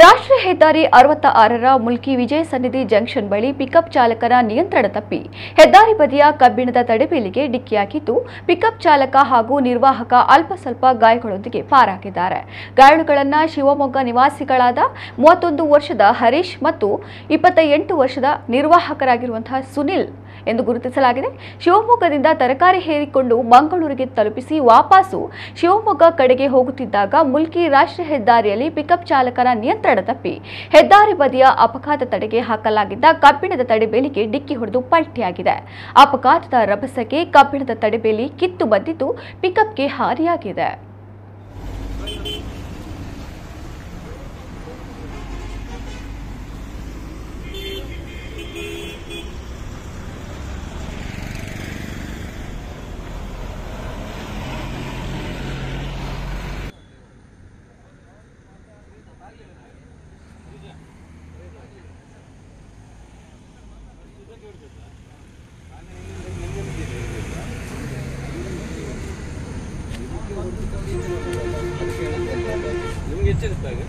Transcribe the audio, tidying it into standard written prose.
ರಾಷ್ಟ್ರೀಯ ಹೆದ್ದಾರಿ 66ರ ಮುಲ್ಕಿ ವಿಜಯ ಸನ್ನಿಧಿ ಜಂಕ್ಷನ್ ಬಳಿ ಪಿಕಪ್ ಚಾಲಕನ ನಿಯಂತ್ರಣ ತಪ್ಪಿ ಹೆದ್ದಾರಿ ಬದಿಯ ಕಬ್ಬಿಣದ ತಡೆಬೇಲಿಗೆ ಡಿಕ್ಕಿಯಾಗಿದ್ದು ಪಿಕಪ್ ಚಾಲಕ ಹಾಗೂ ನಿರ್ವಾಹಕ ಅಲ್ಪ ಸ್ವಲ್ಪ ಗಾಯಗಳೊಂದಿಗೆ ಪಾರಾಗಿದ್ದಾರೆ. ಗಾಯಾಳುಗಳನ್ನು ಶಿವಮೊಗ್ಗ ನಿವಾಸಿಗಳಾದ 31 ವರ್ಷದ ಹರೀಶ್ ಮತ್ತು 28 ವರ್ಷದ ನಿರ್ವಾಹಕರಾಗಿರುವಂತಹ ಸುನಿಲ್ ಎಂದು ಗುರುತಿಸಲಾಗಿದೆ. ಶಿವಮೊಗ್ಗದಿಂದ ತರಕಾರಿ ಹೇರಿಕೊಂಡು ಮಂಗಳೂರಿಗೆ ತಲುಪಿಸಿ ವಾಪಸ್ಸು ಶಿವಮೊಗ್ಗ ಕಡೆಗೆ ಹೋಗುತ್ತಿದ್ದಾಗ ಮುಲ್ಕಿ ರಾಷ್ಟ್ರೀಯ ಹೆದ್ದಾರಿಯಲ್ಲಿ ಪಿಕಪ್ ಚಾಲಕನ ನಿಯಂತ್ರಣ ತಪ್ಪಿ ಹೆದ್ದಾರಿ ಬದಿಯ ಅಪಘಾತ ತಡೆಗೆ ಹಾಕಲಾಗಿದ್ದ ಕಬ್ಬಿಣದ ತಡೆಬೇಲಿಗೆ ಡಿಕ್ಕಿ ಹೊಡೆದು ಪಲ್ಟಿಯಾಗಿದೆ. ಅಪಘಾತದ ರಭಸಕ್ಕೆ ಕಬ್ಬಿಣದ ತಡೆಬೇಲಿ ಕಿತ್ತು ಬಂದಿದ್ದು ಪಿಕಪ್ಗೆ ಹಾನಿಯಾಗಿದೆ. ನಿಮಗೆ ಎಚ್ಚರಿಸ್ತಾರೆ